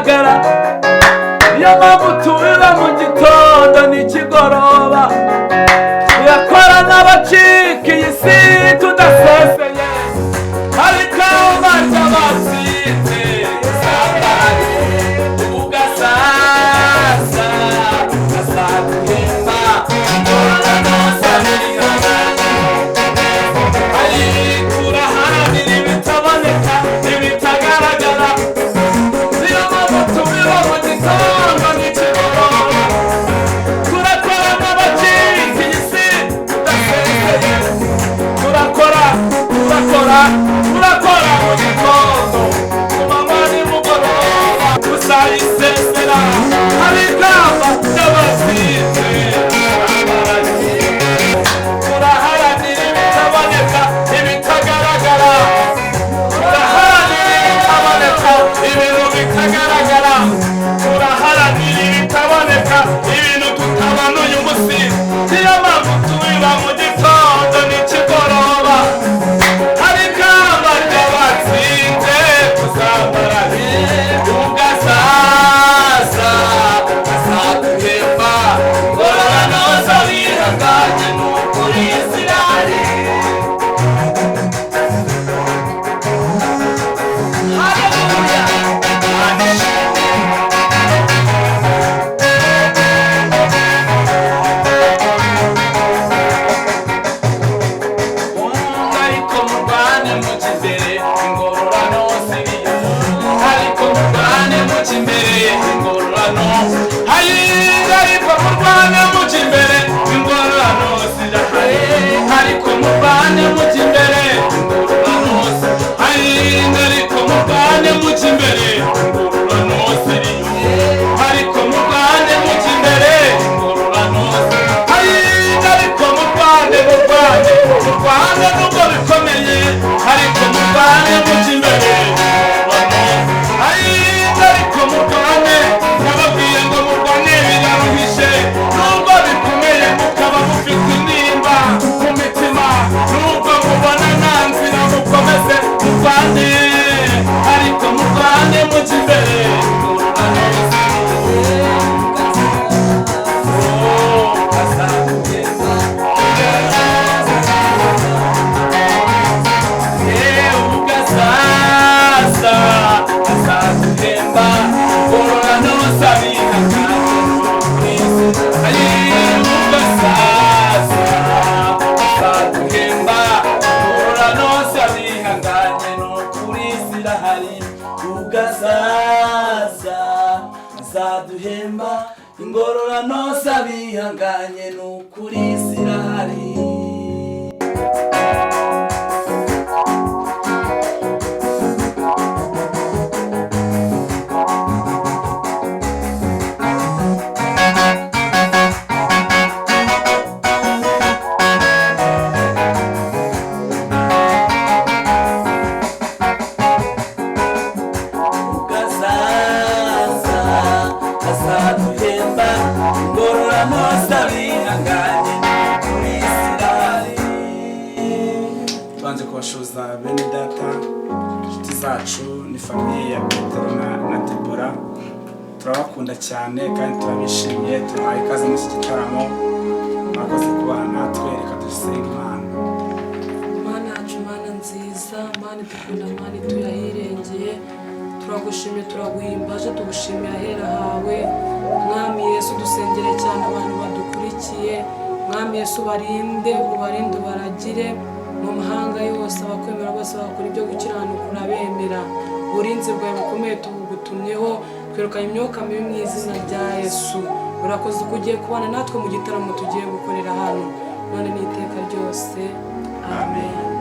bitagaragara, niyo mpamvu tubira mu gitondo n'ikigoroba, tuyakora n'abacika iyi si tudaseseye, ariko baca batsinze usambare ugasaza asaguhemba ingororano z'abihanganye. Turaharanira ibitaboneka ibitagaragara, niyo mpamvu tubira mu gitondo n'ikigoroba, turakora n'abacika iyi si tudasezeye, turakora mu gitondo ku manywa nimugoroba, tuzayisezera hari ikamba ry'abatsinze usambare. Turaharanira ibitaboneka ibitagaragara, turaharanira ibitaboneka ibintu bitagaragara, turaharanira ibitaboneka ibintu tutabona uyu munsi, niyo mpamvu tubira mu gitondo n'ikigoroba, hari ikamba ry'abatsinze usambara ugasaza asaguhemba ingororano z'abihanganye n'ukuri zirahari. Haleluya, ariko murwane muca imbere ingororano ziriyo, ariko murwane muca imbere ingororano, ariko murwane muca imbere ingororano zirahari, ariko murwane muca imbere ingororano zirahari, ariko murwane muca imbere ingororano ziriyo, ariko murwane muca imbere ingororano zirahari, ariko murwane nubwo bikomeye, ariko murwane muca imbere ingororano, ariko murwane, nababwiye ngo murwane biraruhije, nubwo bikomeye mukaba mufite intimba mu mitima, nubwo mubona nta nzira mukomeze murwane, ariko murwane muca imbere ingororano ziriyo. Azaduhemba ingororano z'abihanganye n'ukuri zirahari. Azaduhemba ingororano z'abihanganye n'ukuri zirahari. Tubanje kubashuza bene data, inshuti zacu, ni famiye ya Petero na Debora, turabakunda cyane kandi turabishimiye, tubahaye ikaze muri iki gitaramo, mwakoze kubana natwe, reka dusenge Imana. Mana yacu, Mana nziza, Mana dukunda, Mana tuyahirengeye, turagushimiye turaguhimbaje, tugushimiye ahera hawe. Mwami Yesu, dusengere cyane abantu badukurikiye, Mwami Yesu ubarinde ubaragire mu mahanga yose, abakwemera bose bakora ibyo gukiranuka urabemera. Uburinzi bwawe bukomeye tubugutumyeho, twirukanye imyuka mibi mu izina rya Yesu. Urakoze ko ugiye kubana natwe mu gitaramo tugiye gukorera hano, none n'iteka ryose. Amen.